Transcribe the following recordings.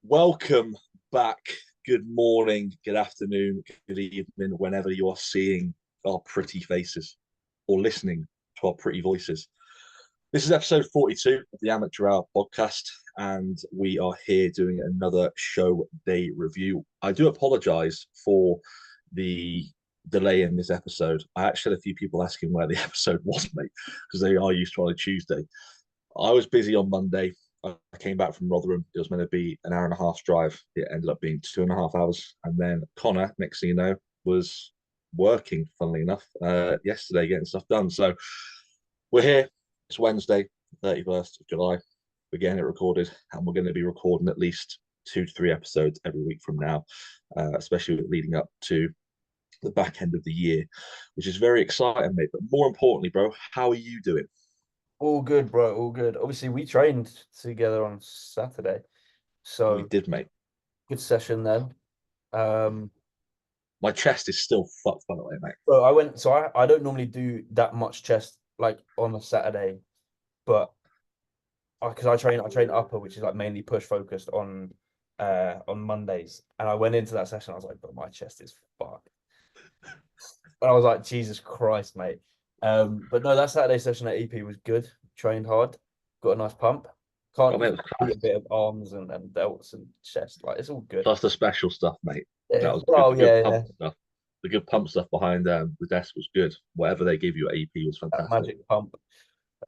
Welcome back. Good morning, good afternoon, good evening, whenever you are seeing our pretty faces or listening to our pretty voices. This is episode 42 of the Amateur Hour podcast, and we are here doing another show day review. I do apologize for the delay in this episode. I actually had a few people asking where the episode was, mate, because they are used to on a Tuesday. I was busy on Monday. I came back from Rotherham. It was meant to be an hour and a half drive. It ended up being 2.5 hours. And then Connor, next thing you know, was working, funnily enough, yesterday getting stuff done. So we're here. It's Wednesday, 31st of July. We're getting it recorded, and we're going to be recording at least 2 to 3 episodes every week from now, especially leading up to the back end of the year, which is very exciting, mate. But more importantly, bro, how are you doing? All good, bro. All good. Obviously, we trained together on Saturday, We so did, mate. good session then. Um, My chest is still fucked, by the way, mate. so I went. So I don't normally do that much chest like on a Saturday, but because I train upper, which is like mainly push focused on Mondays, and I went into that session. I was like, but my chest is fucked. And I was like, Jesus Christ, mate. But no, that Saturday session at EP was good. Trained hard, got a nice pump. I Can't mean, you it was see a class. bit of arms and delts and chest? Like it's all good. Plus the special stuff, mate. Yeah. That was good. Oh The good yeah, pump yeah. stuff. The good pump stuff behind the desk was good. Whatever they gave you at AP was That fantastic. magic pump.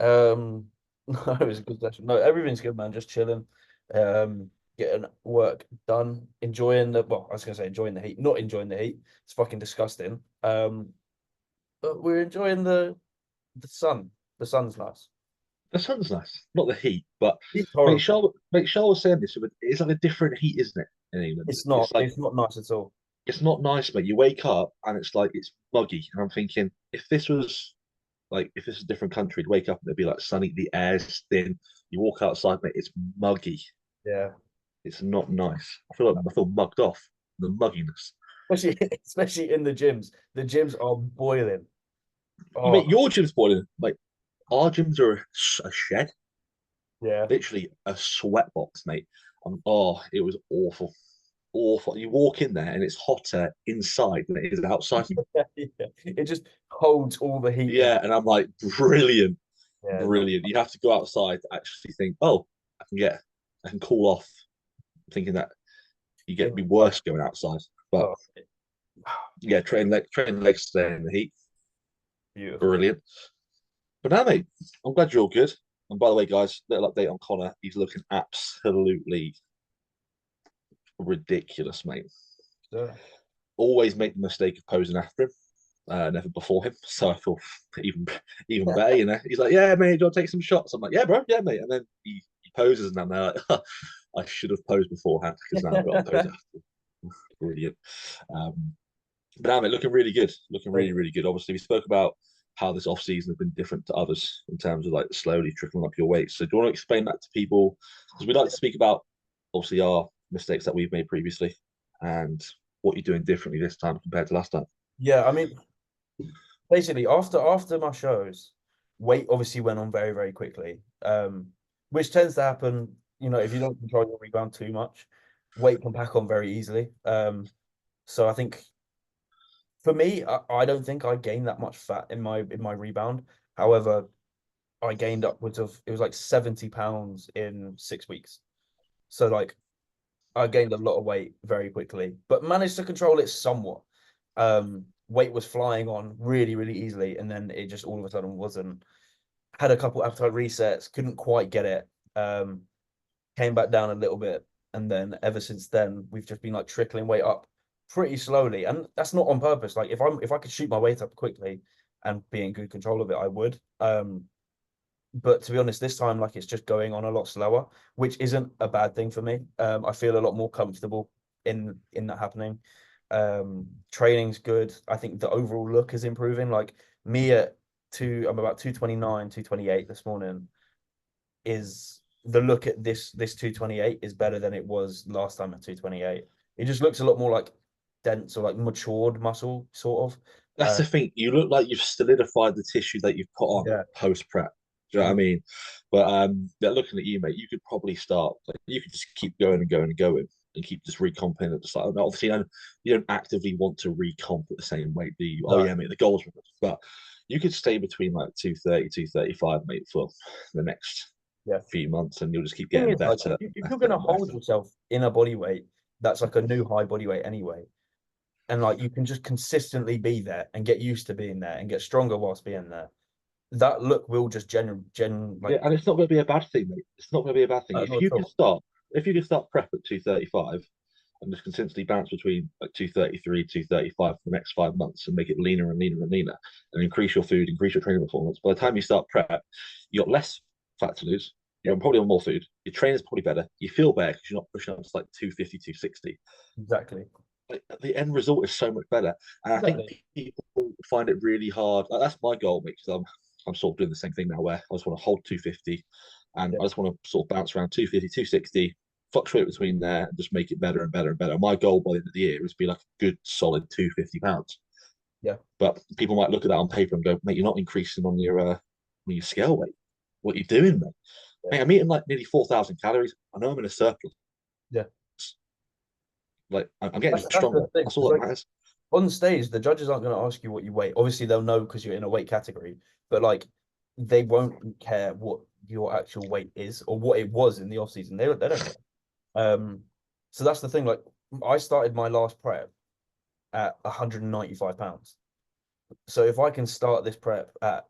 Um, no, it was a good session. No, everything's good, man. Just chilling. Getting work done. Enjoying the well, I was gonna say enjoying the heat, not enjoying the heat. It's fucking disgusting. But we're enjoying the sun. The sun's nice. The sun's nice, not the heat, but It's make horrible. sure make sure was saying this. It's like a different heat, isn't it? In England, It's not. it's like It's not nice at all. it's not nice, mate. You wake up and it's like it's muggy, and I'm thinking if this was a different country, you'd wake up and it'd be like sunny, the air's thin. You walk outside, mate, it's muggy. Yeah. It's not nice. I feel mugged off the mugginess. Especially especially in the gyms. The gyms are boiling. You make Oh your gym's boiling. Like our gyms are a shed, yeah. literally a sweat box, mate. It was awful, awful. You walk in there and it's hotter inside than it is outside. Yeah. It just holds all the heat in. Yeah, and I'm like, brilliant, Yeah, no. brilliant. You have to go outside to actually think, oh, I can cool off, thinking that you get to be Inside. worse going outside. But Oh, yeah, train legs today in the heat, beautiful. brilliant. But now, mate, I'm glad you're all good. And by the way, guys, little update on Connor. He's looking absolutely ridiculous, mate. So, Always make the mistake of posing after him, never before him. So I feel even better, you know. He's like, "Yeah, mate, do you want to take some shots?" I'm like, "Yeah, bro, yeah, mate." And then he poses, and I'm there like, "I should have posed beforehand because now I've got to pose after." Brilliant. Um, but now, mate, looking really good. Looking really, really good. Obviously, we spoke about how this off season has been different to others in terms of like slowly trickling up your weight. So do you want to explain that to people? Because we like to speak about obviously our mistakes that we've made previously and what you're doing differently this time compared to last time. yeah, I mean, basically after my shows, weight obviously went on very, very quickly. Which tends to happen, if you don't control your rebound too much, weight can pack on very easily. So I think for me, I don't think I gained that much fat in my rebound. However, I gained upwards of it was like 70 pounds in 6 weeks. So like I gained a lot of weight very quickly, but managed to control it somewhat. Weight was flying on really, really easily, and then it just all of a sudden wasn't. Had a couple appetite resets, couldn't quite get it. Came back down a little bit, and then ever since then we've just been like trickling weight up pretty slowly, and that's not on purpose. Like if I could shoot my weight up quickly and be in good control of it, I would. But to be honest, this time like it's just going on a lot slower, which isn't a bad thing for me. I feel a lot more comfortable in that happening. Training's good. I think the overall look is improving. Like me I'm about 229, 228 this morning. Is the look at this 228 is better than it was last time at 228. It just looks a lot more like dense or like matured muscle, sort of. That's Uh, the thing. You look like you've solidified the tissue that you've put on yeah, post prep. Do you know what I mean? But yeah, looking at you, mate, you could probably start. Like, you could just keep going and going and going, and keep just recomping at the start. Obviously, you don't actively want to recomp at the same weight, do you? Oh No, yeah, mate, the goals, but you could stay between like 230, 235, mate, for the next yeah. few months, and you'll just keep Thing getting is, like, better, if you're better gonna and hold better. yourself in a body weight that's like a new high body weight anyway, and like you can just consistently be there and get used to being there and get stronger whilst being there, that look will just Yeah, like and it's not going to be a bad thing, mate. It's not going to be a bad thing not at all. if you can start prep at 235 and just consistently bounce between like 233, 235 for the next 5 months and make it leaner and leaner and leaner and increase your food, increase your training performance. By the time you start prep, you got less fat to lose. You're probably on more food. Your training's probably better. You feel better because you're not pushing up to like 250, 260. Exactly. Like, the end result is so much better. And I think Exactly. people find it really hard. Like, that's my goal, mate, because I'm sort of doing the same thing now where I just want to hold 250 and Yeah. I just want to sort of bounce around 250, 260, fluctuate between there and just make it better and better and better. My goal by the end of the year is to be like a good solid 250 pounds. Yeah. But people might look at that on paper and go, mate, you're not increasing on your scale weight. What are you doing, mate? Yeah. Mate, I'm eating like nearly 4,000 calories. I know I'm in a surplus. Yeah. Like, I'm getting That's stronger. the thing. That's It's all that like matters. on stage, the judges aren't going to ask you what you weigh. Obviously, they'll know because you're in a weight category, but like they won't care what your actual weight is or what it was in the off season. They don't care. So that's the thing. Like I started my last prep at 195 pounds. So if I can start this prep at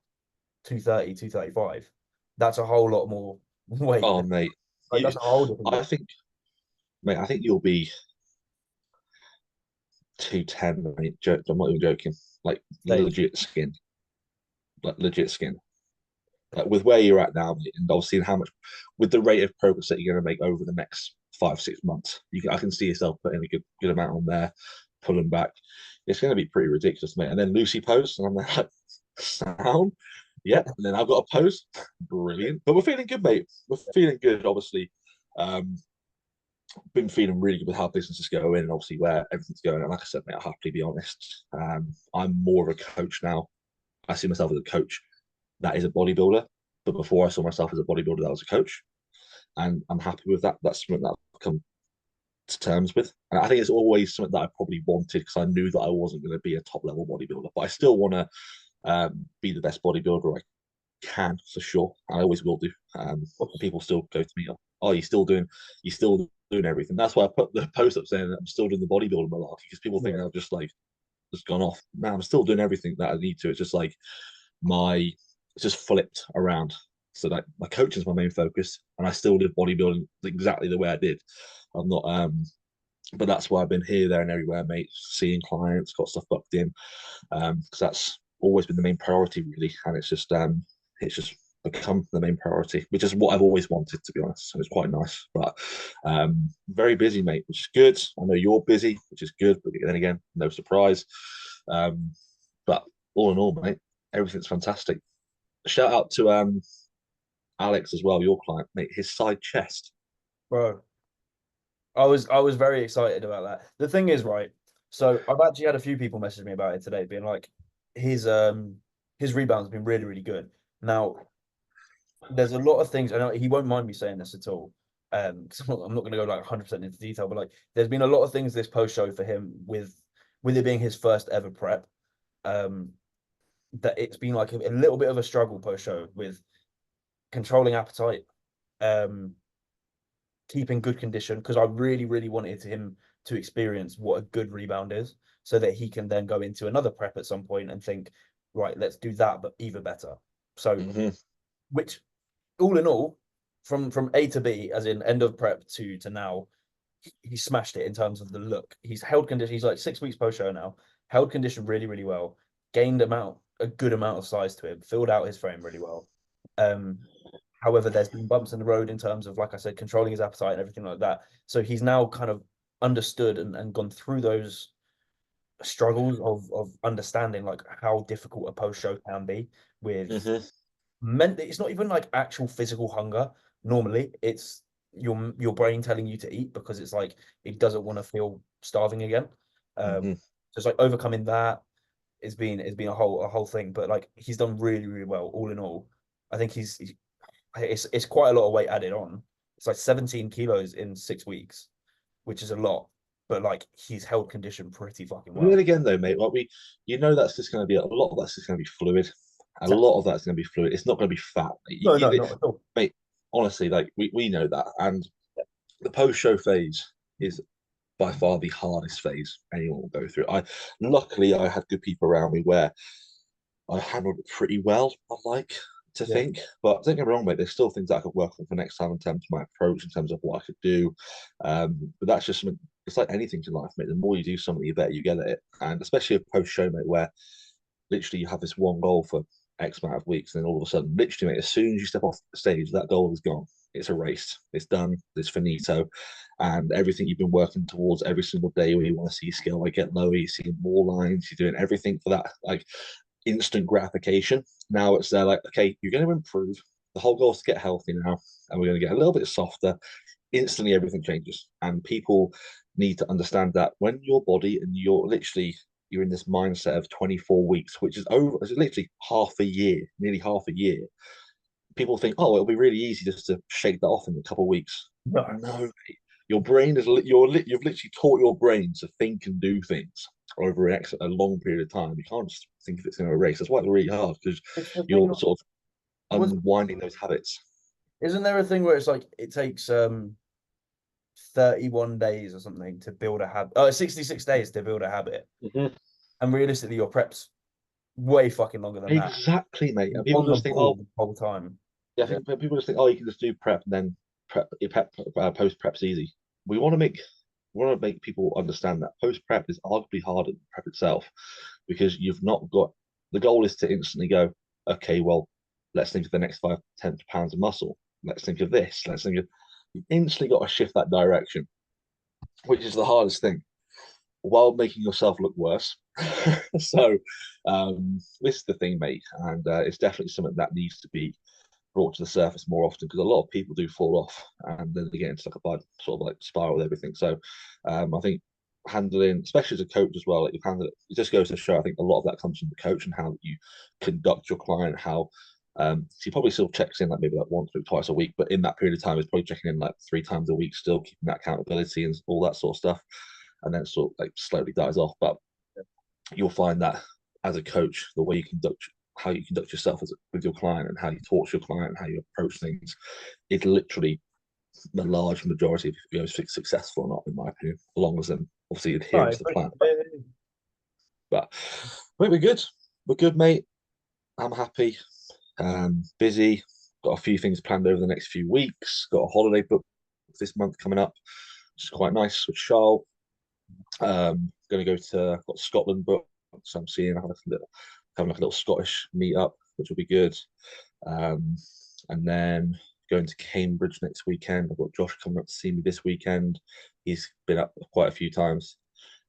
230, 235, that's a whole lot more weight. Oh, mate, Like that's a whole different I game. think, mate, I think you'll be 210, mate. I'm not even joking. Like, Same. legit skin, like legit skin. Like, with where you're at now, mate, and obviously how much, with the rate of progress that you're going to make over the next 5, 6 months, I can see yourself putting a good amount on there, pulling back. It's going to be pretty ridiculous, mate. And then Lucy posts, and I'm like, sound, yep. And then I've got a post, brilliant. But we're feeling good, mate. We're feeling good, obviously. Um, been feeling really good with how business is going and obviously where everything's going. And like I said, mate, I'll happily be honest. I'm more of a coach now. I see myself as a coach that is a bodybuilder. But before I saw myself as a bodybuilder that was a coach. And I'm happy with that. That's something that I've come to terms with. And I think it's always something that I probably wanted because I knew that I wasn't going to be a top level bodybuilder. But I still want to be the best bodybuilder I can for sure. I always will do. People still go to me, oh, you're still doing everything. That's why I put the post up saying that I'm still doing the bodybuilding malarkey because people think I've just like just gone off. No, I'm still doing everything that I need to. It's just like my it's just flipped around. So like my coaching is my main focus, and I still did bodybuilding exactly the way I did. I'm not but that's why I've been here, there, and everywhere, mate. Seeing clients, got stuff booked in, because that's always been the main priority, really. And it's just become the main priority, which is what I've always wanted, to be honest. So it's quite nice, but very busy, mate, which is good. I know you're busy, which is good, but then again, no surprise. Um, but all in all, mate, everything's fantastic. Shout out to Alex as well, your client, mate. His side chest. Bro. I was very excited about that. The thing is, right, so I've actually had a few people message me about it today, being like, his rebound's been really, really good. Now, there's a lot of things, I know he won't mind me saying this at all. Because I'm not gonna go like 100% into detail, but like there's been a lot of things this post show for him with it being his first ever prep. Um, that it's been like a little bit of a struggle post show with controlling appetite, um, keeping good condition because I really, really wanted him to experience what a good rebound is so that he can then go into another prep at some point and think, right, let's do that, but even better. So, which all in all, from A to B, as in end of prep to now, he smashed it in terms of the look. He's held condition. He's like 6 weeks post show now, held condition really, really well, gained a good amount of size to him, filled out his frame really well. Um, However, there's been bumps in the road in terms of, like I said, controlling his appetite and everything like that. So he's now kind of understood and gone through those struggles of understanding like how difficult a post show can be with Mm-hmm. meant it's not even like actual physical hunger. Normally, it's your brain telling you to eat because it's like it doesn't want to feel starving again. Mm-hmm. So it's like overcoming that. It's been a whole thing, but like he's done really, really well all in all. I think it's quite a lot of weight added on. It's like 17 kilos in 6 weeks, which is a lot. But like he's held condition pretty fucking But then well. again, though, mate, that's just going to be a lot of that's just going to be fluid. A Exactly. lot of that's going to be fluid. It's not going to be fat, mate. No, no, not at all. Mate, honestly, like we know that, and the post-show phase is by far the hardest phase anyone will go through. Luckily I had good people around me where I handled it pretty well, I like to Yeah. think. But don't get me wrong, mate, there's still things that I could work on for next time in terms of my approach, in terms of what I could do. But that's just something, it's like anything in life, mate. The more you do something, the better you get at it. And especially a post show, mate, where literally you have this one goal for X amount of weeks, and then all of a sudden, literally, mate, as soon as you step off the stage, that goal is gone. It's erased. It's done. It's finito. And everything you've been working towards every single day where you want to see your skill like get lower, you see more lines, you're doing everything for that like instant gratification. Now it's there like, okay, you're going to improve. The whole goal is to get healthy now, and we're going to get a little bit softer. Instantly, everything changes, and people need to understand that when your body and you're in this mindset of 24 weeks, which is over, it's literally half a year, nearly half a year. People think, oh, it'll be really easy just to shake that off in a couple of weeks. No. No, mate. Your brain is you've literally taught your brain to think and do things over a long period of time. You can't just think if it's going to erase. That's why it's really hard because It's the thing. you're sort of Was unwinding those habits. Isn't there a thing where it's like it takes 31 days or something to build a habit? Oh, 66 days to build a habit. Mhm. And realistically, your prep's way fucking longer than that. Exactly, mate. And On people the just think, oh, ball the whole time. yeah, I think people just think, oh, you can just do prep and then post prep's easy. We want to make people understand that post prep is arguably harder than prep itself because you've not got the goal is to instantly go, okay, well, let's think of the next 5 to 10 pounds of muscle. Let's think of this. Let's think of you instantly got to shift that direction, which is the hardest thing while making yourself look worse. So this is the thing, mate, and it's definitely something that needs to be brought to the surface more often because a lot of people do fall off and then they get into like a bad sort of like spiral with everything. So I think handling, especially as a coach as well, like you handle it, it just goes to show. I think a lot of that comes from the coach and how you conduct your client, how he probably still checks in like maybe like once or twice a week, but in that period of time, he's probably checking in like 3 times a week, still keeping that accountability and all that sort of stuff. And then sort of like slowly dies off. But you'll find that as a coach, the way you conduct how you conduct yourself with your client and how you talk to your client and how you approach things is literally the large majority of successful or not, in my opinion, as long as them obviously adhering to the plan. But we're good. We're good, mate. I'm happy. Busy. Got a few things planned over the next few weeks. Got a holiday booked this month coming up, which is quite nice with Charles. Going to go to got Scotland booked, so I'm seeing having like a little Scottish meet up, which will be good. And then going to Cambridge next weekend. I've got Josh coming up to see me this weekend. He's been up quite a few times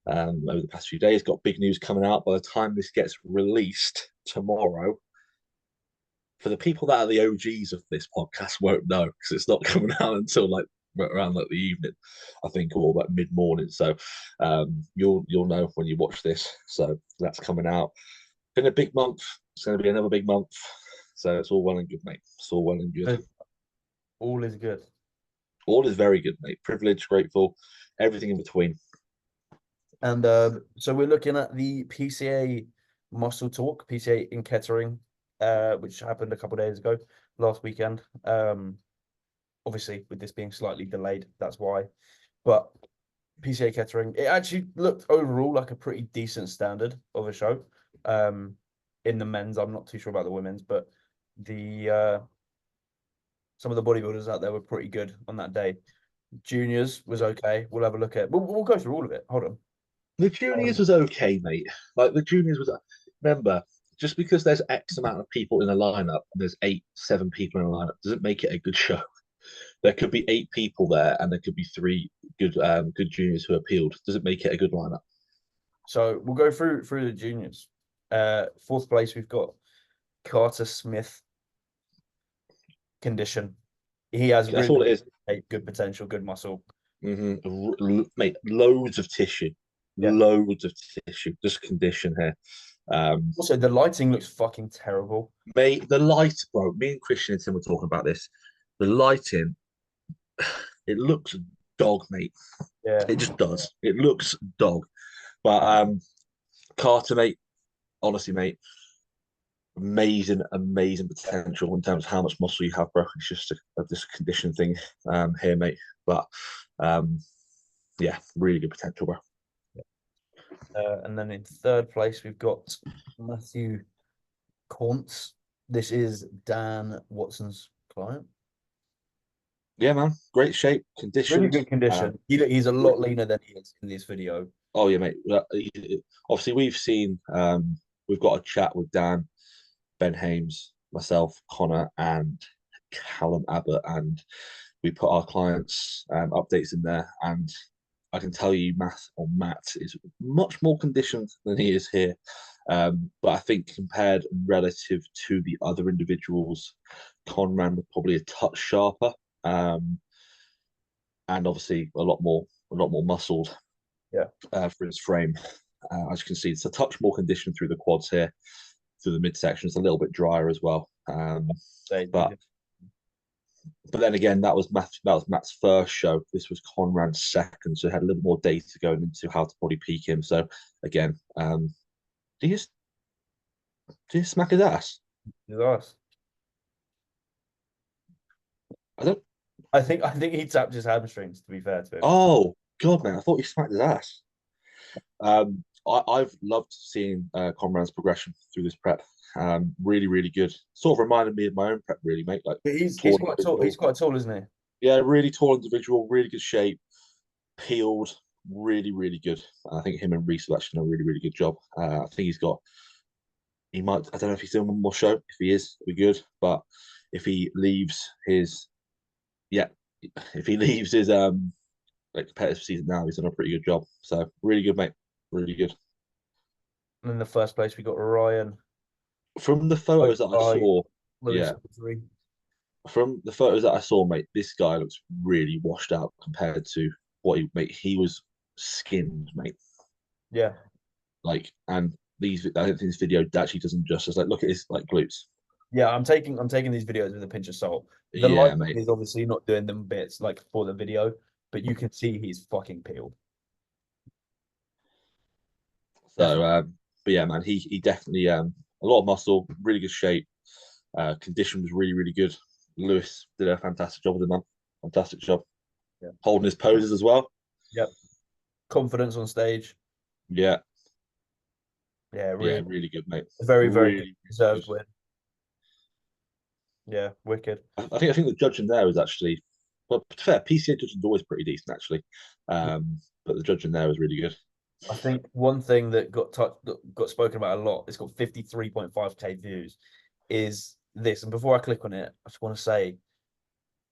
over the past few days. Got big news coming out by the time this gets released tomorrow. For the people that are the OGs of this podcast won't know because it's not coming out until like around like the evening, I think, or like mid morning. So you'll know when you watch this. So that's coming out. Been a big month. It's going to be another big month. So it's all well and good, mate. It's all well and good. All is good. All is very good, mate. Privileged, grateful, everything in between. And so we're looking at the PCA Muscle Talk, PCA in Kettering, which happened a couple of days ago, last weekend. Obviously, with this being slightly delayed, that's why. But PCA Kettering, it actually looked overall like a pretty decent standard of a show. In the men's, I'm not too sure about the women's, but the some of the bodybuilders out there were pretty good on that day. Juniors was okay. We'll have a look at. We'll go through all of it. Hold on. The juniors was okay, mate. Like the juniors was. Remember, just because there's X amount of people in a lineup, there's 8, 7 people in a lineup, doesn't make it a good show. There could be 8 people there, and there could be 3 good juniors who appealed. Doesn't make it a good lineup. So we'll go through the juniors. Fourth place, we've got Carter Smith. Condition. He has That's all it is. Good potential, good muscle. Mate, loads of tissue. Yeah. Loads of tissue. Just condition here. Also, the lighting looks fucking terrible. Mate, the light, bro. Me and Christian and Tim were talking about this. The lighting, it looks dog, mate. Yeah. It just does. It looks dog. But Carter, mate, honestly, mate, amazing, amazing potential in terms of how much muscle you have, bro. It's just this condition thing here, mate. But yeah, really good potential, bro. And then in third place, we've got Matthew Corntz. This is Dan Watson's client. Yeah, man, great shape, Really conditioned. good condition. He's a lot leaner than he is in this video. Oh yeah, mate. Obviously, we've got a chat with Dan, Ben Hames, myself, Connor, and Callum Abbott, and we put our clients' updates in there. And I can tell you, Matt is much more conditioned than he is here. But I think compared relative to the other individuals, Conran was probably a touch sharper, and obviously a lot more muscled. Yeah. For his frame. As you can see, it's a touch more conditioned through the quads here, through the midsection. It's a little bit drier as well. But then again, that was Matt's first show. This was Conrad's second, so he had a little more data going into how to probably peak him. So again, do you smack his ass? His ass. I don't. I think he tapped his hamstrings, to be fair to him. Oh God, man! I thought he smacked his ass. I've loved seeing Conrad's progression through this prep. Really, really good. Sort of reminded me of my own prep, really, mate. Like He's quite tall. He's quite tall, isn't he? Yeah, really tall individual, really good shape, peeled, really, really good. I think him and Reese have actually done a really, really good job. I think he might, I don't know if he's doing one more show. If he is, it'll be good. But if he leaves his, yeah, if he leaves his like competitive season now, he's done a pretty good job. So really good, mate. Really good. And in the first place, we got Ryan. From the photos that I saw, Lewis yeah, from the photos that I saw, mate, this guy looks really washed out compared to what he was skinned, mate. Yeah. Like, and I don't think this video actually doesn't justice. Like, look at his like glutes. Yeah, I'm taking these videos with a pinch of salt. The Yeah, lighting mate. is obviously not doing them bits like for the video, but you can see he's fucking peeled. So, but yeah, man, he definitely a lot of muscle, really good shape. Condition was really, really good. Lewis did a fantastic job with him, man. Fantastic job. Yeah. Holding his poses as well. Yep. Confidence on stage. Yeah. Yeah, Yeah, really good, mate. very, very Really, deserved really win. Yeah, wicked. I think the judging there was actually, well, to be fair, PCA judging is always pretty decent actually. But the judging there was really good. I think one thing that got spoken about a lot, it's got 53.5K views, is this. And before I click on it, I just want to say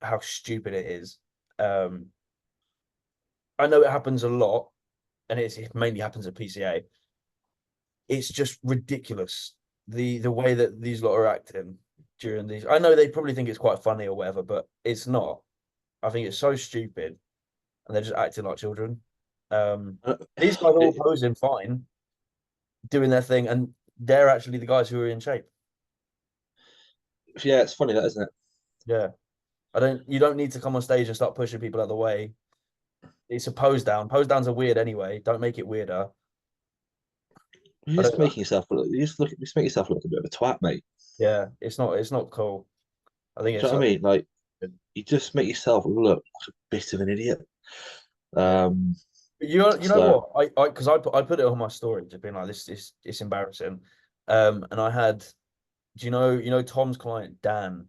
how stupid it is. I know it happens a lot, and it mainly happens at PCA. It's just ridiculous the way that these lot are acting during these. I know they probably think it's quite funny or whatever, but it's not. I think it's so stupid, and they're just acting like children. These guys are all posing fine, doing their thing, and they're actually the guys who are in shape. Yeah, it's funny that, isn't it? Yeah. You don't need to come on stage and start pushing people out of the way. It's a pose down. Pose downs are weird anyway. Don't make it weirder. You're just making yourself look. Just make yourself look a bit of a twat, mate. Yeah, it's not cool. I think Do you know what I mean? Like, you just make yourself look like a bit of an idiot. You know what? I put it on my story, just being like this. It's embarrassing. And I had, do you know Tom's client Dan,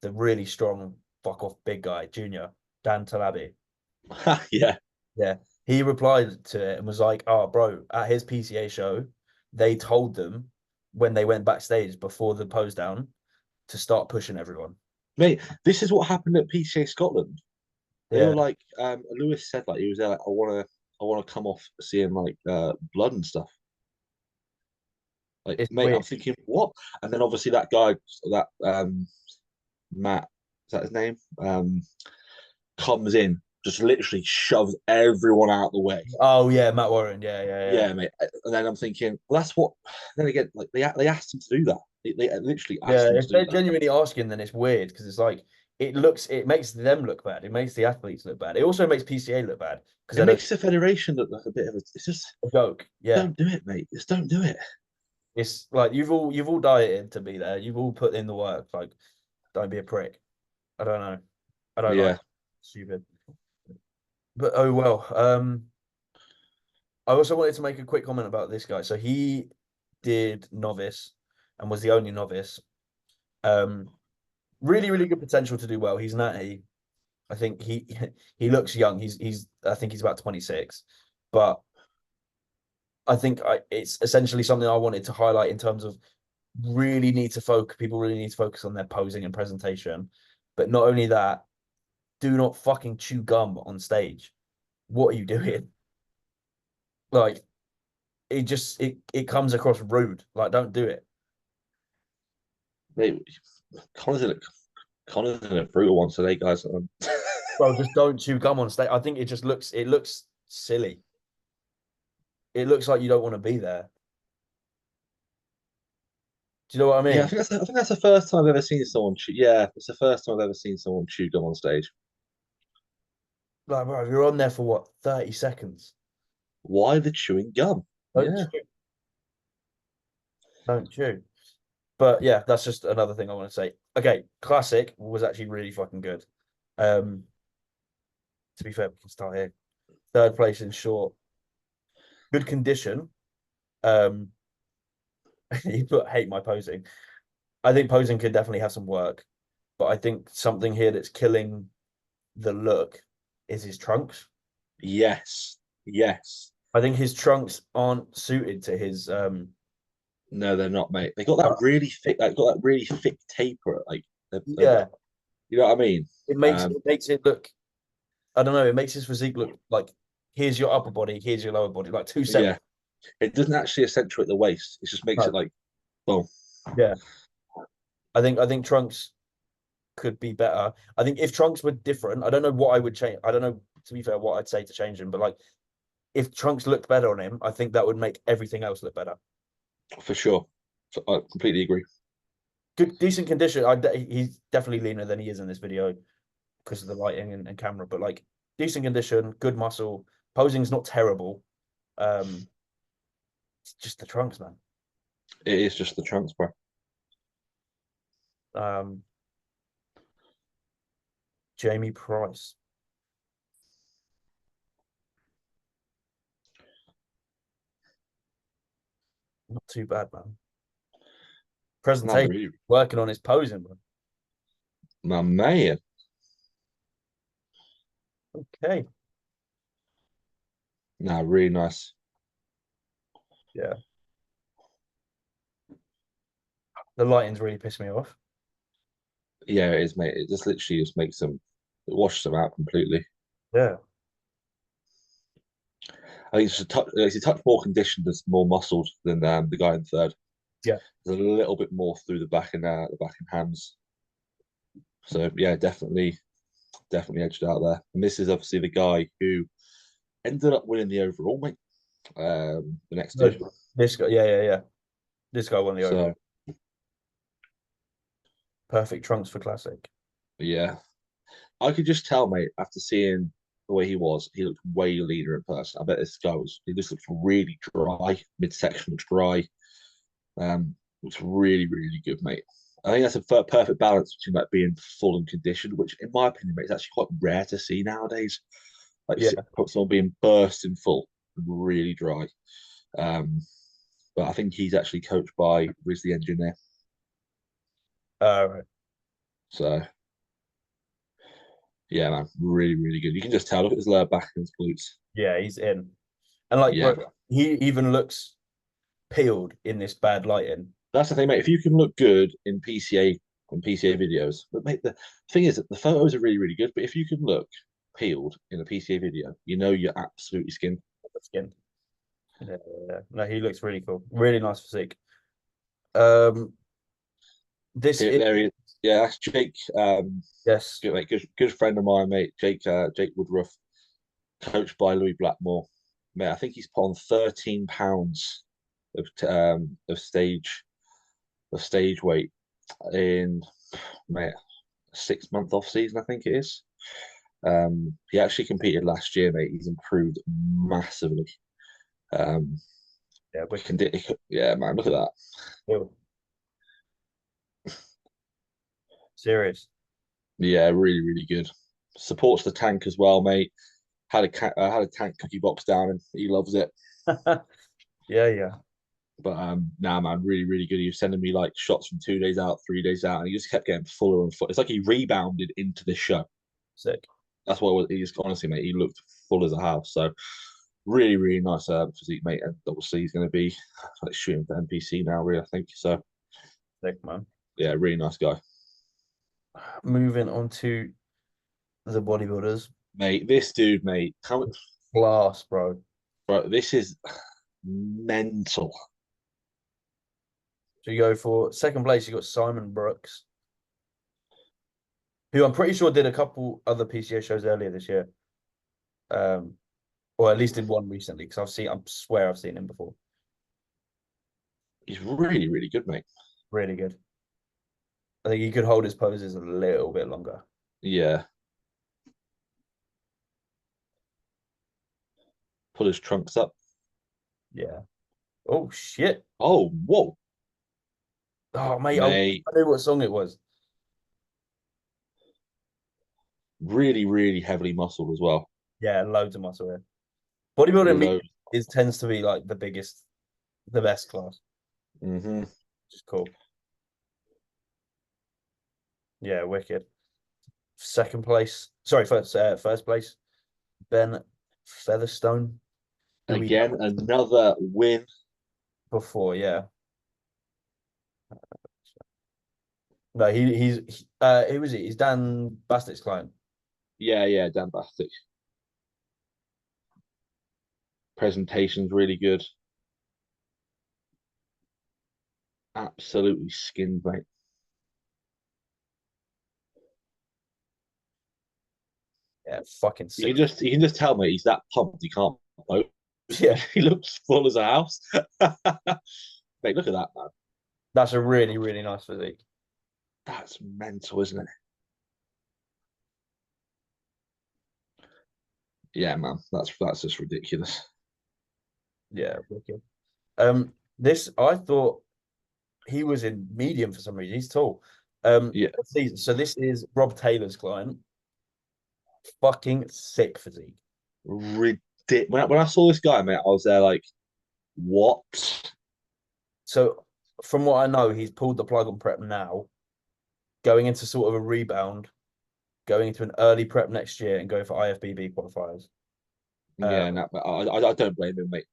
the really strong fuck off big guy, Junior Dan Talabi. Yeah. Yeah, he replied to it and was like, "Oh, bro, at his PCA show, they told them when they went backstage before the pose down to start pushing everyone." Mate, this is what happened at PCA Scotland. They Yeah, were like, Lewis said, like, he was there, like, I wanna come off seeing like blood and stuff. Like, it's mate, weird. I'm thinking, what? And then obviously that guy, that Matt, is that his name? Comes in, just literally shoves everyone out the way. Oh yeah, Matt Warren. Yeah, yeah, yeah. Yeah, mate. And then I'm thinking, well, that's what. Then again, like they asked him to do that. They literally asked Yeah, him if to do they're that. genuinely asking, then it's weird because it's like it makes them look bad. It makes the athletes look bad. It also makes PCA look bad because It they don't makes the federation look like a bit of a. It's just a joke. Yeah, don't do it, mate. Just don't do it. it's like you've all dieted to be there. You've all put in the work. Like, don't be a prick. I don't know. I don't like Yeah. it. Stupid. But oh well. I also wanted to make a quick comment about this guy. So he did novice and was the only novice. Um, really, really good potential to do well. He's natty. I think he looks young. He's I think he's about 26, but I think it's essentially something I wanted to highlight in terms of really need to focus. People really need to focus on their posing and presentation, but not only that, do not fucking chew gum on stage. What are you doing? Like it comes across rude. Like don't do it. Mate, Connor's in a brutal one today, guys. Bro, just don't chew gum on stage. I think it looks silly. It looks like you don't want to be there. Do you know what I Yeah, mean? I think that's the first time I've ever seen someone chew. Yeah, it's the first time I've ever seen someone chew gum on stage. Like, bro, you're on there for what, 30 seconds? Why the chewing gum? Don't Yeah, chew. Don't chew. But yeah, that's just another thing I want to say. Okay, classic was actually really fucking good. Um, to be fair, we can start here. Third place in short. Good condition. Um, he put hate my posing. I think posing could definitely have some work, but I think something here that's killing the look is his trunks. yes, yes. I think his trunks aren't suited to his No, they're not, mate. They got that really thick, like got that really thick taper. Like, yeah, you know what I mean? it makes it look, I don't know, it makes his physique look like here's your upper body, here's your lower body, like two separate. Yeah, it doesn't actually accentuate the waist. It just makes it No. like, boom. Yeah. I think trunks could be better. I think if trunks were different, I don't know what I would change. I don't know, to be fair, what I'd say to change him, but like if trunks looked better on him, I think that would make everything else look better. For sure. So I completely agree. Good, decent condition. He's definitely leaner than he is in this video because of the lighting and camera, but like decent condition, good muscle. Posing's not terrible. It's just the trunks, man. It is just the trunks, bro. Um, Jamie Price. Not too bad, man. Not Presentation, really, working on his posing, man. my man. Okay. Nah, really nice. Yeah. The lighting's really pissed me off. Yeah, it is, mate. It just literally just makes them, it washes them out completely. Yeah. I think it's a touch more conditioned, there's more muscled than the guy in third. Yeah. There's a little bit more through the back and hands. So yeah, definitely edged out there. And this is obviously the guy who ended up winning the overall, mate. The next No, dude. this guy, yeah, yeah, yeah. This guy won the overall. So Perfect trunks for classic. yeah, I could just tell, mate, after seeing the way he looked way leaner in person. I bet this guy he just looked really dry, midsection looks dry. Looks really, really good, mate. I think that's a perfect balance between like being full and conditioned, which in my opinion, mate, is actually quite rare to see nowadays. Like Yeah. someone being burst in full and really dry. Um, but I think he's actually coached by Riz the engineer. Right. So yeah, man, really, really good. You can just tell. Look at his lower back and his glutes. Yeah, he's in. And like, Yeah, bro, he even looks peeled in this bad lighting. that's the thing, mate. If you can look good in PCA videos, but mate, the thing is that the photos are really, really good. But if you can look peeled in a PCA video, you know you're absolutely skinned. Skin. Yeah, yeah, yeah. No, he looks really cool. Really nice physique. Um, This Here, is there he is. Yeah, that's Jake. yes. Good, mate, good friend of mine, mate. Jake Woodruff, coached by Louis Blackmore. Mate, I think he's put on 13 pounds of stage weight in, mate, a 6 month off season, I think it is. He actually competed last year, mate. He's improved massively. Um, Yeah, yeah, man, look at that. serious. Yeah, really, really good. Supports the tank as well, mate. Had a tank cookie box down, and he loves it. Yeah, yeah. But nah, man, really, really good. He was sending me like shots from 2 days out, 3 days out, and he just kept getting fuller and fuller. It's like he rebounded into this show. Sick. That's what it was. He just honestly, mate, he looked full as a house. So really, really nice physique, mate. And obviously he's going to be like shooting for NPC now, really. I think so. Sick, man. Yeah, really nice guy, Moving on to the bodybuilders. mate. This dude, mate, Class, bro. bro, this is mental. So you go for second place, you got Simon Brooks, who I'm pretty sure did a couple other PCA shows earlier this year. Or at least did one recently, because I swear I've seen him before. He's really, really good, mate. Really good. I think he could hold his poses a little bit longer. Yeah. Pull his trunks up. Yeah. Oh shit. Oh, whoa, Oh mate, I mate. knew what song it was. Really, really heavily muscled as well. Yeah, loads of muscle here. Bodybuilding Low. tends to be like the biggest, the best class. Mm-hmm. Which is cool. Yeah, wicked. Second place. Sorry, first place. Ben Featherstone, who we Again, another win. before, yeah. No, who was he? He's Dan Bassett's client. Yeah, yeah, Dan Bastic. Presentation's really good. Absolutely skinned, mate. Yeah, fucking You can sick. just you can just tell, mate, he's that pumped he can't post. Yeah, He looks full as a house. Mate, look at that, man. that's a really, really nice physique. That's mental, isn't it? Yeah, man. That's just ridiculous. Yeah, wicked. This I thought he was in medium for some reason. He's tall. Yeah, So this is Rob Taylor's client. Fucking sick physique. ridiculous. When I saw this guy, mate, I was there like, what? So from what I know, he's pulled the plug on prep now, going into sort of a rebound, going into an early prep next year and going for IFBB qualifiers. Yeah, no, I don't blame him, mate.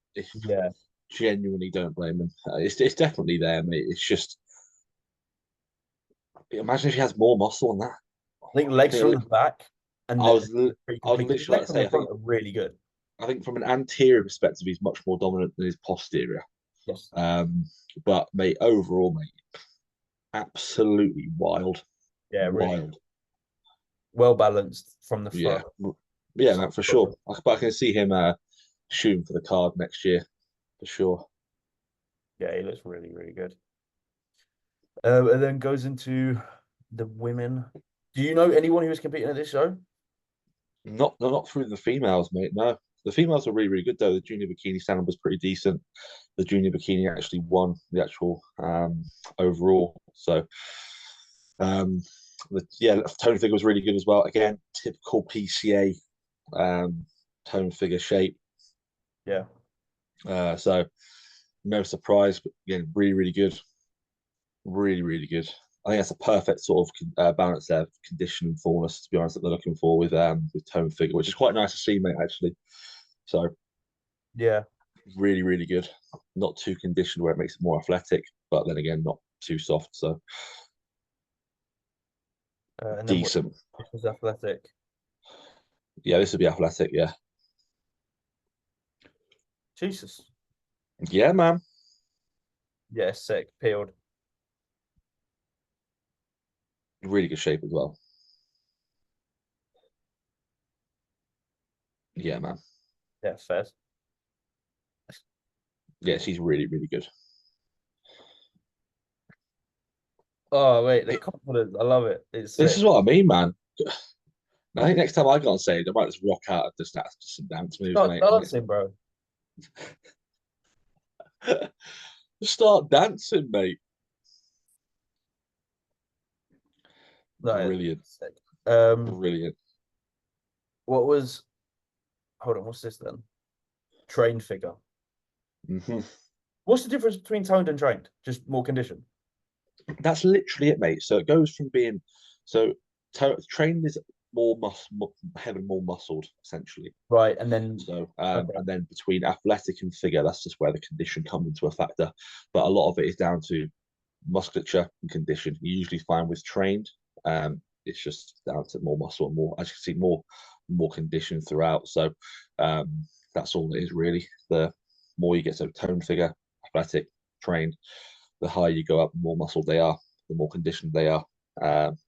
Yeah, Genuinely don't blame him. It's definitely there, mate. It's just imagine if he has more muscle on that. I think I legs from think the back and I then was pretty I was complete. literally His about legs to from say the front are really good. I think from an anterior perspective he's much more dominant than his posterior. Yes. Um, but mate, overall, mate, absolutely wild, Yeah, really wild. well balanced from the Yeah, front. yeah, man, for sure. But I can see him shooting for the card next year for sure. Yeah, he looks really, really good. And then goes into the women. Do you know anyone who was competing at this show? Not through the females, mate. No, the females were really really good though. The junior bikini stand was pretty decent. The junior bikini actually won the actual overall. So yeah, tone figure was really good as well. Again, typical PCA um, tone figure shape. Yeah. So no surprise, but again, really really good, really really good. I think that's a perfect sort of balance there, condition and fullness. To be honest, that they're looking for with tone figure, which is quite nice to see, mate. Actually, so Yeah. really really good. Not too conditioned where it makes it more athletic, but then again, not too soft. So And then what decent. this was athletic. Yeah, this would be athletic. Yeah, Jesus. yeah, man. Yeah, sick. Peeled. Really good shape as well. Yeah, man. Yeah, fair. Yeah, she's really, really good. Oh wait, the confidence, I love it. It's This sick. is what I mean, man. I think next time I go on stage, I might just rock out and just some dance moves, Start mate. dancing, bro. Just start dancing, mate. No, Brilliant, sick. brilliant. What was? Hold on, what's this then? Trained figure. Hmm. What's the difference between toned and trained? Just more condition. That's literally it, mate. So it goes from being so training is more heavy, more muscled, essentially. Right, and then So, okay, and then between athletic and figure, that's just where the condition comes into a factor. But a lot of it is down to musculature and condition. You usually find with trained, it's just down to more muscle and more, as you can see, more condition throughout. So, that's all it is really. The more you get to toned figure, athletic, trained, the higher you go up, the more muscle they are, the more conditioned they are.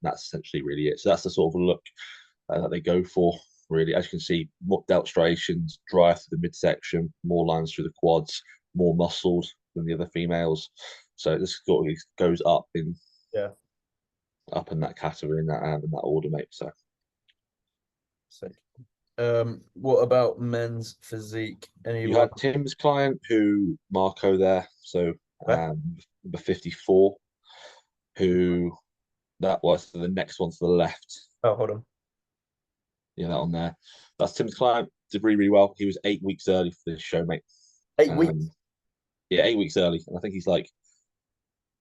That's essentially really it. So that's the sort of look that they go for. Really, as you can see, more delt striations, drive through the midsection, more lines through the quads, more muscled than the other females. So this sort of goes yeah, up in that category in that order, mate. So sick. What about men's physique? you Anyone? had Tim's client who Marco there, so Where? number 54, who that was the next one to the left. Oh, hold on. Yeah, that on there. That's Tim's client. Did really, really well. He was 8 weeks early for this show, mate. 8 weeks. Um, yeah, 8 weeks early, and I think he's like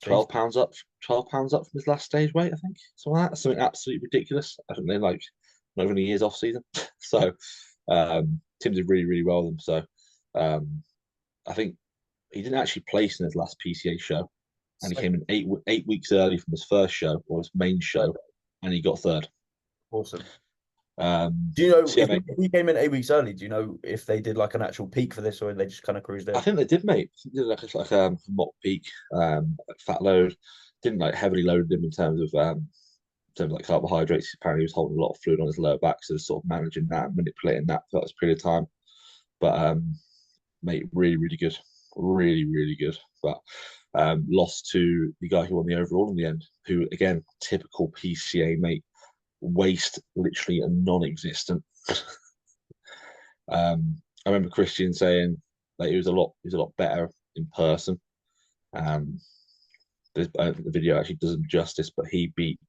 Jeez. 12 pounds up, 12 pounds up from his last stage weight. I think something like that. Something absolutely ridiculous. I think they're like not even a year's off season. So Tim did really, really well with them. So um, I think he didn't actually place in his last PCA show, and he Sick. came in 8 weeks early from his first show or his main show, Okay, and he got third. awesome. Um, Do you know so yeah, if mate. he came in 8 weeks early? Do you know if they did like an actual peak for this or they just kind of cruised I in? think they did, mate. They did like a mock peak, fat load. Didn't like heavily load him in terms of like carbohydrates. Apparently, he was holding a lot of fluid on his lower back, so sort of managing that, manipulating that for that period of time. But mate, really, really good, really, really good. But lost to the guy who won the overall in the end, who again, typical PCA mate, waist literally a non-existent. I remember Christian saying that he was a lot better in person. Um, the video actually does him justice, but he beat.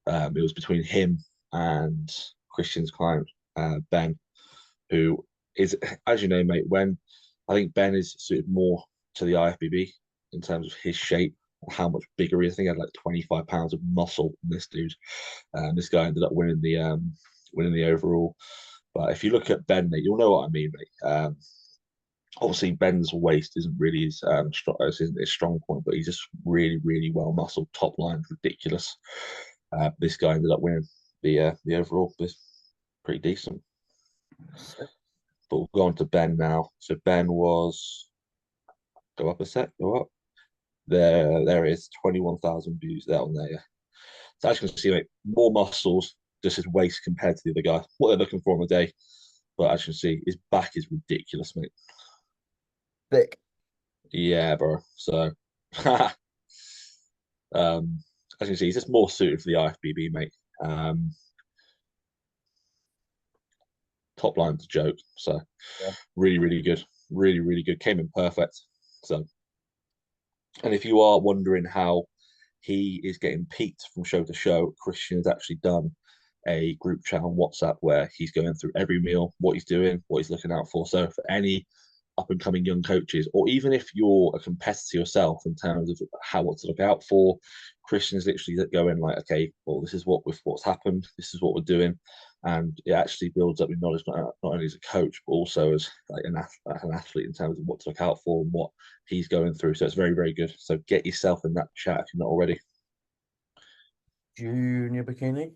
It was between him and Christian's client, Ben, who is, as you know, mate. When I think Ben is suited more to the IFBB in terms of his shape, how much bigger he is. I think he had like 25 pounds of muscle in this dude. This guy ended up winning the overall. But if you look at Ben, mate, you'll know what I mean, mate. Obviously Ben's waist isn't really isn't his strong point, but he's just really, really well muscled. Top line ridiculous. This guy ended up winning the overall. This pretty decent. Sick. But we'll go on to Ben now. So Ben was go up a sec, go up. There is 21,000 views there on there. Yeah. So as you can see, like more muscles, just his waist compared to the other guy. What they're looking for on the day. But as you can see, his back is ridiculous, mate. Thick. Yeah, bro. So as you can see, he's just more suited for the IFBB, mate. Um, Top line's a joke. So Yeah. really, really good. Really, really good. Came in perfect. So, and if you are wondering how he is getting peaked from show to show, Christian has actually done a group chat on WhatsApp where he's going through every meal, what he's doing, what he's looking out for. So for any up and coming young coaches, or even if you're a competitor yourself in terms of what to look out for, Christian's literally going like, okay, well, this is what's happened, this is what we're doing, and it actually builds up your knowledge not only as a coach but also as like an athlete in terms of what to look out for and what he's going through. So it's very, very good. So get yourself in that chat if you're not already. Junior bikini.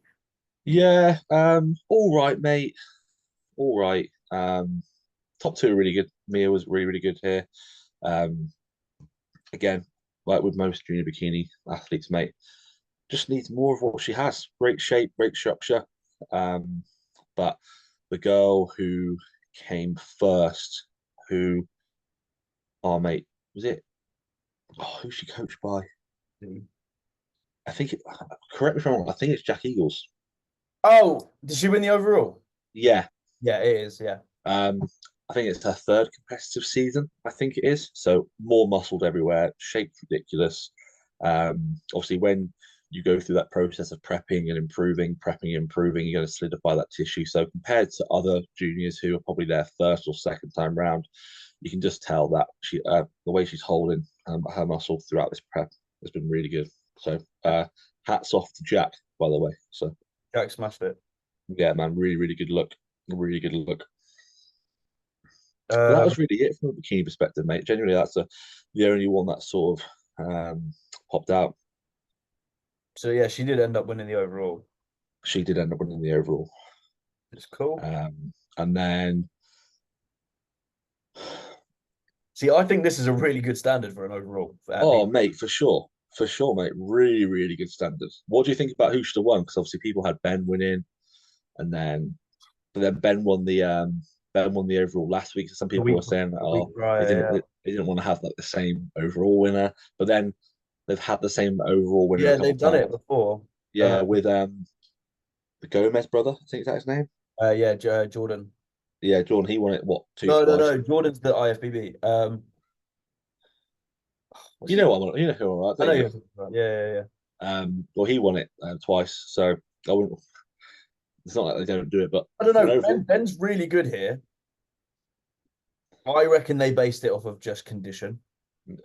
Yeah, all right, mate. All right. Top two are really good. Mia was really, really good here. Um, Again, like with most junior bikini athletes, mate, just needs more of what she has. Great shape, great structure. But the girl who came first, who, oh mate, was it? Oh, who's she coached by? I think it, correct me if I'm wrong. I think it's Jack Eagles. Oh, did she win the overall? Yeah. Yeah, it is. Yeah. I think it's her third competitive season. I think it is. So more muscled everywhere, shaped ridiculous. Obviously, when you go through that process of prepping and improving, you're going to solidify that tissue. So compared to other juniors who are probably their first or second time round, you can just tell that the way she's holding her muscle throughout this prep has been really good. So hats off to Jack, by the way. So Jack smashed it. yeah, man, really, really good look. Really good look. But that Um, was really it from a bikini perspective, mate. Genuinely, that's the only one that sort of popped out. so yeah, she did end up winning the overall. She did end up winning the overall. It's cool. And then, See, I think this is a really good standard for an overall. At oh, least. mate, for sure, mate. Really, really good standards. What do you think about who should have won? Because obviously people had Ben winning, and then but then Ben won the overall last week. So some The people week, were saying that the week prior, yeah. they didn't want to have like the same overall winner, but then they've had the same overall winner a Yeah, couple they've of done times. it before. Yeah, with the Gomez brother, I think is that his name. Yeah, Jordan. Yeah, Jordan, he won it what No, no, twice. no. Jordan's the IFBB. What's You his know name? what you know who I'm right, I don't know you? you're talking about. Yeah, yeah, yeah. Well, he won it twice, so I wouldn't. It's not like they don't do it, but I don't for an know. overall, Ben's really good here. I reckon they based it off of just condition. mate,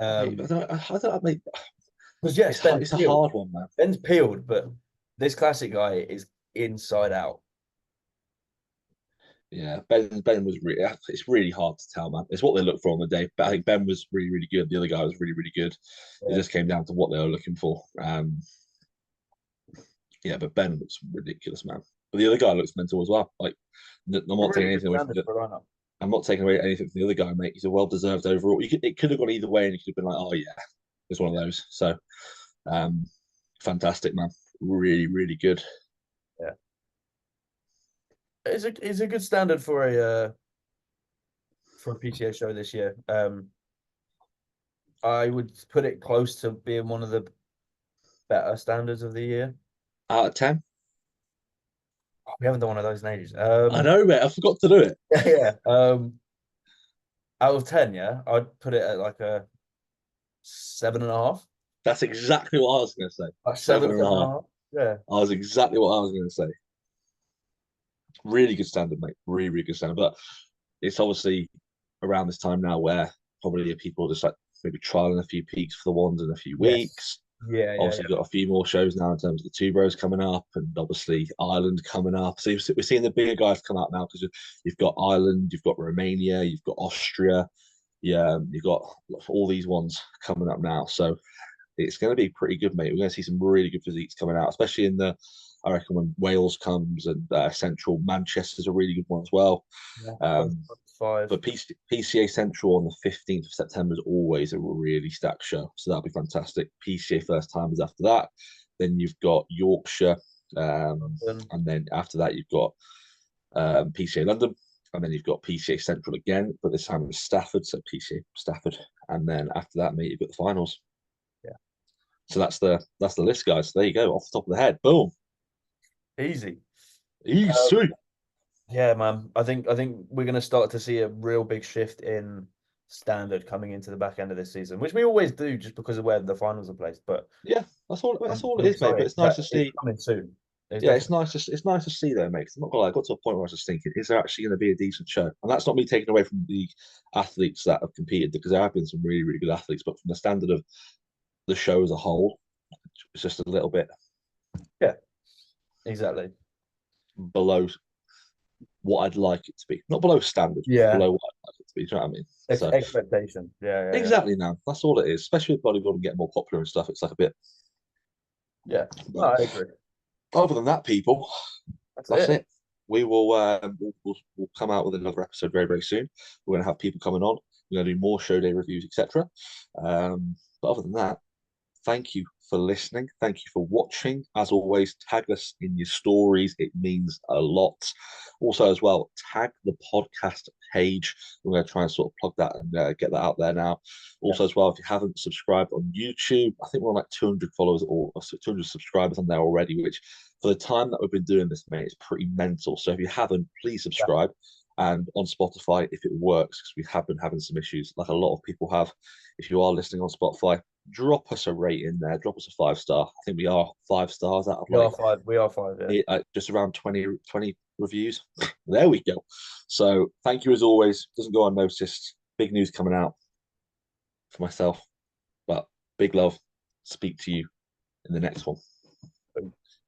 I don't, mate, Because yes, it's a hard one, man. Ben's peeled, but this classic guy is inside out. Yeah, Ben was really. It's really hard to tell, man. It's what they look for on the day. But I think Ben was really, really good. The other guy was really, really good. It Yeah. just came down to what they were looking for. Yeah, but Ben looks ridiculous, man. But the other guy looks mental as well. Like, I'm A not taking really good anything away from standard for a lineup. I'm not taking away anything from the other guy, mate. He's a well-deserved overall. It could have gone either way, and you could have been like, "Oh yeah, it's one of those." So, um, fantastic, man. Really, really good. Yeah. It's a good standard for a PTA show this year. I would put it close to being one of the better standards of the year. Out of 10, We haven't done one of those in ages. I know, mate. I forgot to do it. Yeah. Out of 10, yeah, I'd put it at like a 7.5. That's exactly what I was going to say. Like Seven and a seven and a half. half. Yeah. I was exactly what I was going to say. Really good standard, mate. Really, really good standard. But it's obviously around this time now where probably people just like maybe trialing a few peaks for the ones in a few Yes. weeks. Yeah, yeah, Obviously, you've got a few more shows now in terms of the two bros coming up, and obviously Ireland coming up. So we're seeing the bigger guys come out now because you've got Ireland, you've got Romania, you've got Austria, yeah, you've got all these ones coming up now. So it's going to be pretty good, mate. We're going to see some really good physiques coming out, especially in I reckon when Wales comes and Central Manchester's a really good one as well. yeah. Um, 5. but PCA Central on the 15th of September is always a really stacked show. So that'll be fantastic. PCA first timers after that. Then you've got Yorkshire. And then after that, you've got PCA London. And then you've got PCA Central again, but this time it's Stafford. So PCA Stafford. And then after that, mate, you've got the finals. Yeah. So that's the list, guys. So there you go, off the top of the head. Boom. Easy. Easy. Yeah, man. I think we're gonna start to see a real big shift in standard coming into the back end of this season, which we always do just because of where the finals are placed. But Yeah, that's all. That's all I'm it is, mate. But excited it's nice that to it's see. coming soon. It's Yeah, definitely it's nice to see though, mate. 'Cause I'm not gonna lie, I got to a point where I was just thinking, is there actually going to be a decent show? And that's not me taking away from the athletes that have competed, because there have been some really, really good athletes, but from the standard of the show as a whole, it's just a little bit yeah, exactly. below what I'd like it to be. Not below standard, but Yeah, below what I'd like it to be. Do you know what I mean? So expectation. Yeah, yeah, yeah. exactly, now that's all it is. Especially with bodybuilding getting more popular and stuff, it's like a bit. Yeah, no, But I agree. other than that, people, That's that's it. it. We will we'll come out with another episode very, very soon. We're going to have people coming on. We're going to do more show day reviews, etc. But other than that, thank you for listening. Thank you for watching. As always, tag us in your stories. It means a lot. Also, as well, tag the podcast page. We're going to try and sort of plug that and get that out there now. Also, as well, if you haven't subscribed on YouTube, I think we're on like 200 followers or 200 subscribers on there already, which for the time that we've been doing this, mate, it's pretty mental. So if you haven't, please subscribe. And on Spotify, if it works, because we have been having some issues, like a lot of people have. If you are listening on Spotify, drop us a rating there. Drop us a 5-star. I think we are 5 stars out of We are five. We are five. Yeah. just around 20 reviews. There we go. So thank you as always. Doesn't go unnoticed. Big news coming out for myself, but big love. Speak to you in the next one.